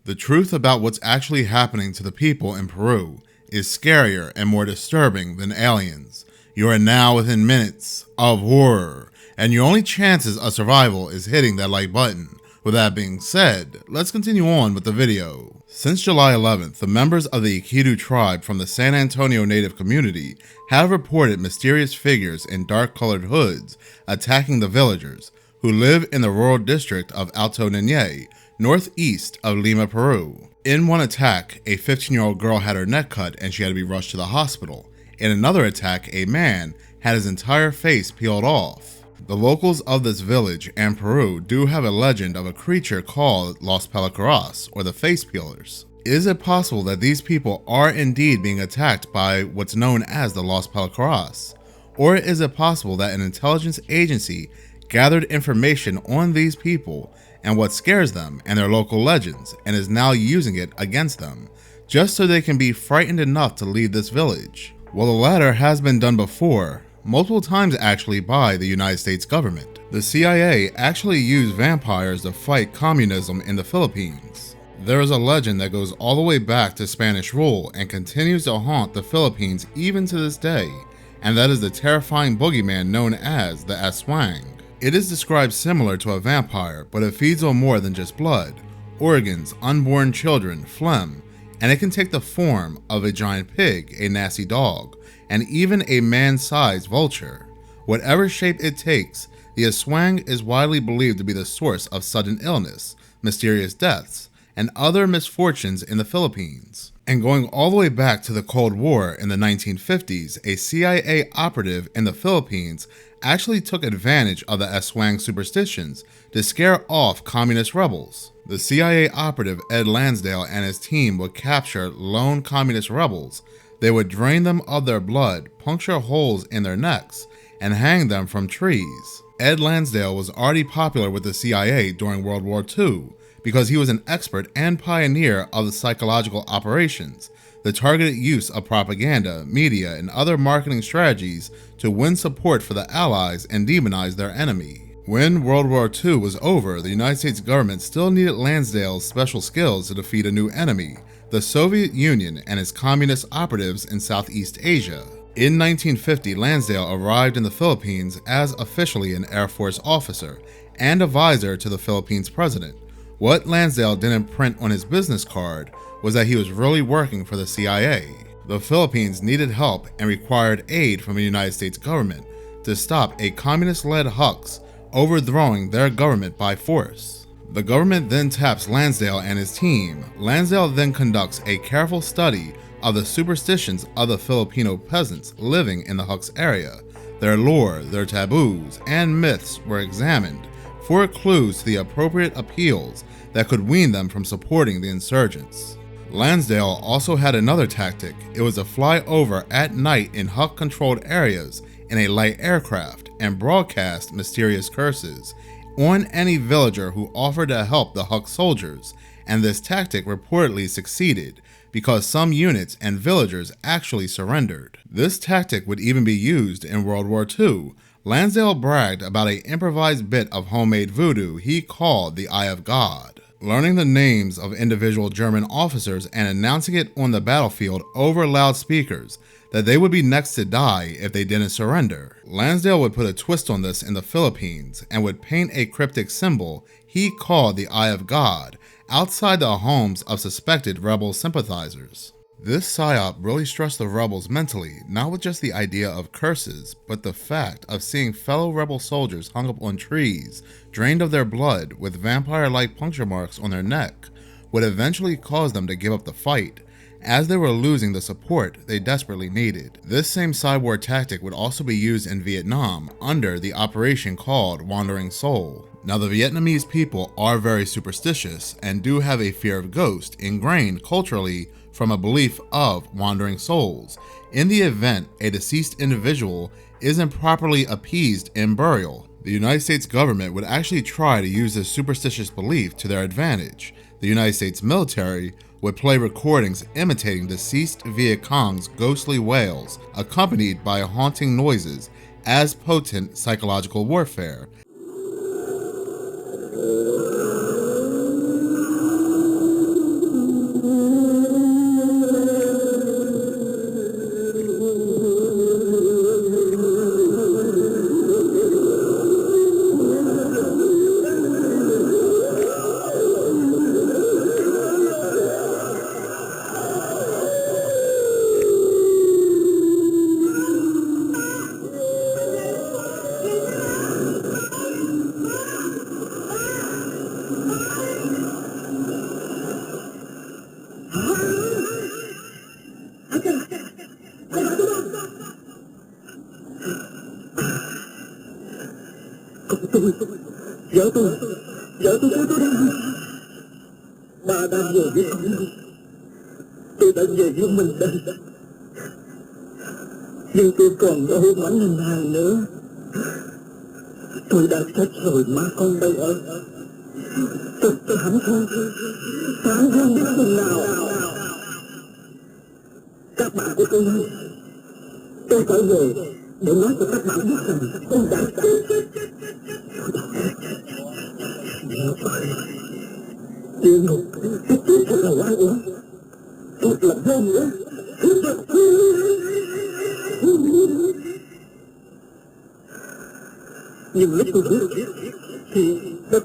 The truth about what's actually happening to the people in Peru is scarier and more disturbing than aliens. You are now within minutes of horror, and your only chances of survival is hitting that like button. With that being said, let's continue on with the video. Since July 11th, the members of the Iquidu tribe from the San Antonio native community have reported mysterious figures in dark-colored hoods attacking the villagers who live in the rural district of Alto Nanay, northeast of Lima, Peru. In one attack, a 15-year-old girl had her neck cut and she had to be rushed to the hospital. In another attack, a man had his entire face peeled off. The locals of this village and Peru do have a legend of a creature called Los Pelacaras, or the face peelers. Is it possible that these people are indeed being attacked by what's known as the Los Pelacaras? Or is it possible that an intelligence agency gathered information on these people and what scares them and their local legends and is now using it against them, just so they can be frightened enough to leave this village? Well, the latter has been done before, multiple times actually, by the United States government. The CIA actually used vampires to fight communism in the Philippines. There is a legend that goes all the way back to Spanish rule and continues to haunt the Philippines even to this day, and that is the terrifying boogeyman known as the aswang. It is described similar to a vampire, but it feeds on more than just blood, organs, unborn children, phlegm, and it can take the form of a giant pig, a nasty dog, and even a man-sized vulture. Whatever shape it takes, the aswang is widely believed to be the source of sudden illness, mysterious deaths, and other misfortunes in the Philippines. And going all the way back to the Cold War in the 1950s, a CIA operative in the Philippines actually took advantage of the aswang superstitions to scare off communist rebels. The CIA operative Ed Lansdale and his team would capture lone communist rebels. They would drain them of their blood, puncture holes in their necks, and hang them from trees. Ed Lansdale was already popular with the CIA during World War II because he was an expert and pioneer of the psychological operations, the targeted use of propaganda, media, and other marketing strategies to win support for the Allies and demonize their enemy. When World War II was over, the United States government still needed Lansdale's special skills to defeat a new enemy, the Soviet Union and its communist operatives in Southeast Asia. In 1950, Lansdale arrived in the Philippines as officially an Air Force officer and advisor to the Philippines president. What Lansdale didn't print on his business card was that he was really working for the CIA. The Philippines needed help and required aid from the United States government to stop a communist-led hoax overthrowing their government by force. The government then taps Lansdale and his team. Lansdale then conducts a careful study of the superstitions of the Filipino peasants living in the Hux area. Their lore, their taboos, and myths were examined for clues to the appropriate appeals that could wean them from supporting the insurgents. Lansdale also had another tactic. It was to fly over at night in Hux-controlled areas in a light aircraft and broadcast mysterious curses on any villager who offered to help the Hux soldiers, and this tactic reportedly succeeded because some units and villagers actually surrendered. This tactic would even be used in World War II. Lansdale bragged about an improvised bit of homemade voodoo he called the Eye of God, learning the names of individual German officers and announcing it on the battlefield over loudspeakers that they would be next to die if they didn't surrender. Lansdale would put a twist on this in the Philippines and would paint a cryptic symbol he called the Eye of God outside the homes of suspected rebel sympathizers. This psyop really stressed the rebels mentally, not with just the idea of curses, but the fact of seeing fellow rebel soldiers hung up on trees, drained of their blood, with vampire-like puncture marks on their neck, would eventually cause them to give up the fight, as they were losing the support they desperately needed. This same cyborg tactic would also be used in Vietnam under the operation called Wandering Soul. Now, the Vietnamese people are very superstitious and do have a fear of ghosts ingrained culturally from a belief of wandering souls in the event a deceased individual isn't properly appeased in burial. The United States government would actually try to use this superstitious belief to their advantage. The United States military would play recordings imitating deceased Viet Cong's ghostly wails, accompanied by haunting noises, as potent psychological warfare. Vợ tôi đang... Bà đang về với con đâu. Tôi đã về với mình đây. Nhưng tôi còn đâu mảnh hình hài nữa. Tôi đã chết rồi mà con đây ơi. Tôi hẳn không biết chừng nào. Các bạn của tôi ơi, tôi trở về để nói cho các bạn biết rằng tôi đã chết. Địa ngục, cái chết thật là oan uổng, thật là vô nghĩa. Nhưng lúc tôi biết thì đã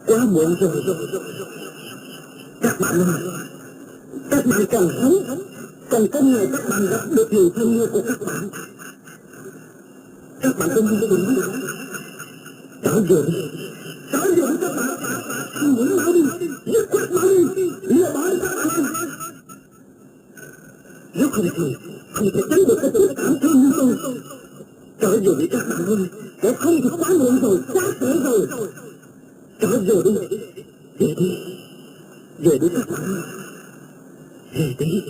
quá muộn rồi. Các bạn ơi, các bạn còn sống, còn có ngày các bạn gặp được người thân yêu của các bạn. Các bạn không biết gì nữa. Trở về các bạn. Muốn mau đi, dứt khoát mau đi, lừa bỏ các bạn. Nếu không thì không thể tránh được cái chết cảm thương như tôi. Trở về đi các bạn ơi, để không thì quá muộn rồi, quá trễ rồi. Trở về đi, về đi các bạn ơi, về đi.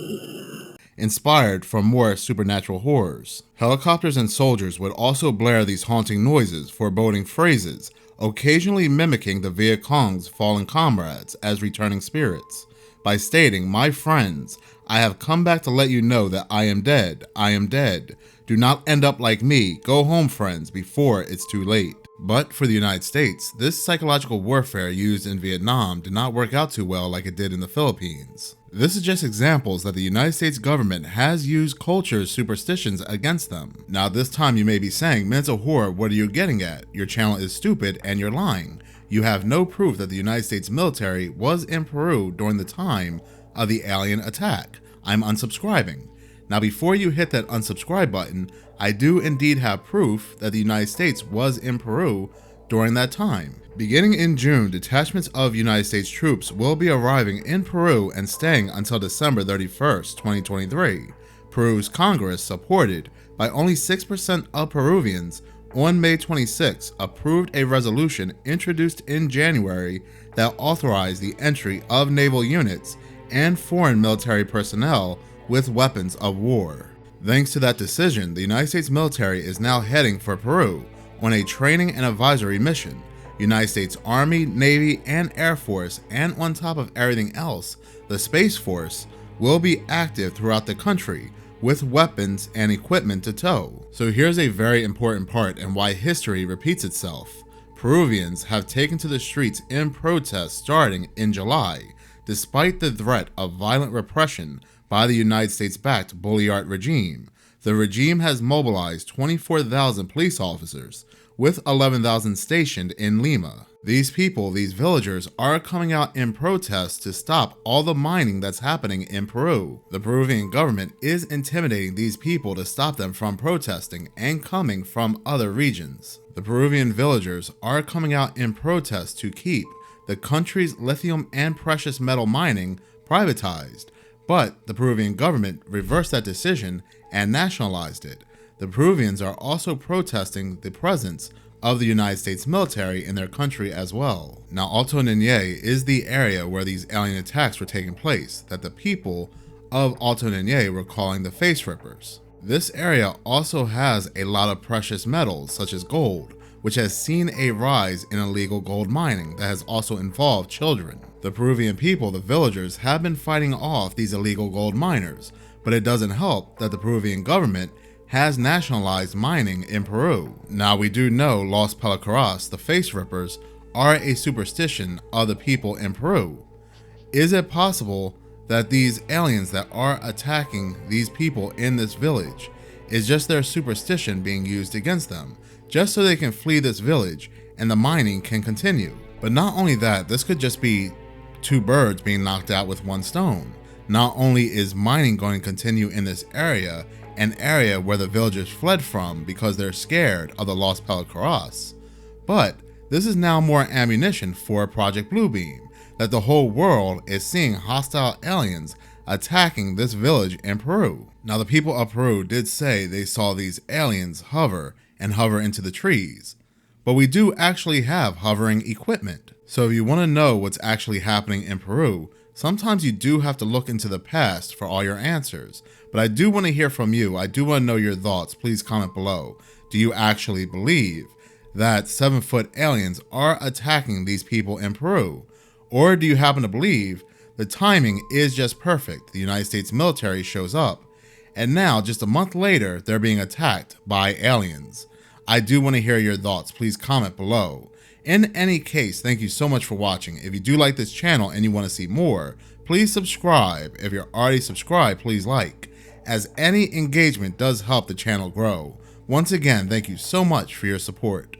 Inspired from more supernatural horrors, helicopters and soldiers would also blare these haunting noises, foreboding phrases, occasionally mimicking the Viet Cong's fallen comrades as returning spirits, by stating, "My friends, I have come back to let you know that I am dead. I am dead. Do not end up like me. Go home, friends, before it's too late." But for the United States, this psychological warfare used in Vietnam did not work out too well like it did in the Philippines. This is just examples that the United States government has used culture's superstitions against them. Now this time you may be saying, "Minutes of Horror, what are you getting at? Your channel is stupid and you're lying. You have no proof that the United States military was in Peru during the time of the alien attack. I'm unsubscribing." Now before you hit that unsubscribe button, I do indeed have proof that the United States was in Peru during that time. Beginning in June, detachments of United States troops will be arriving in Peru and staying until December 31st, 2023. Peru's Congress, supported by only 6% of Peruvians, on May 26, approved a resolution introduced in January that authorized the entry of naval units and foreign military personnel with weapons of war. Thanks to that decision, the United States military is now heading for Peru on a training and advisory mission. United States Army, Navy, and Air Force, and on top of everything else, the Space Force will be active throughout the country with weapons and equipment to tow. So here's a very important part and why history repeats itself. Peruvians have taken to the streets in protest starting in July, despite the threat of violent repression by the United States-backed Bolívar regime. The regime has mobilized 24,000 police officers, with 11,000 stationed in Lima. These people, these villagers, are coming out in protest to stop all the mining that's happening in Peru. The Peruvian government is intimidating these people to stop them from protesting and coming from other regions. The Peruvian villagers are coming out in protest to keep the country's lithium and precious metal mining privatized, but the Peruvian government reversed that decision and nationalized it. The Peruvians are also protesting the presence of the United States military in their country as well. Now, Alto Nanay is the area where these alien attacks were taking place, that the people of Alto Nanay were calling the face rippers. This area also has a lot of precious metals, such as gold, which has seen a rise in illegal gold mining that has also involved children. The Peruvian people, the villagers, have been fighting off these illegal gold miners, but it doesn't help that the Peruvian government has nationalized mining in Peru. Now, we do know Los Pelacaras, the face rippers, are a superstition of the people in Peru. Is it possible that these aliens that are attacking these people in this village is just their superstition being used against them, just so they can flee this village and the mining can continue? But not only that, this could just be two birds being knocked out with one stone. Not only is mining going to continue in this area, an area where the villagers fled from because they're scared of the Los Pelacaras, but this is now more ammunition for Project Bluebeam, that the whole world is seeing hostile aliens attacking this village in Peru. Now, the people of Peru did say they saw these aliens hover into the trees, but we do actually have hovering equipment. So if you want to know what's actually happening in Peru, sometimes you do have to look into the past for all your answers. But I do want to hear from you. I do want to know your thoughts. Please comment below. Do you actually believe that 7-foot aliens are attacking these people in Peru? Or do you happen to believe the timing is just perfect? The United States military shows up, and now just a month later, they're being attacked by aliens. I do want to hear your thoughts. Please comment below. In any case, thank you so much for watching. If you do like this channel and you want to see more, please subscribe. If you're already subscribed, please like, as any engagement does help the channel grow. Once again, thank you so much for your support.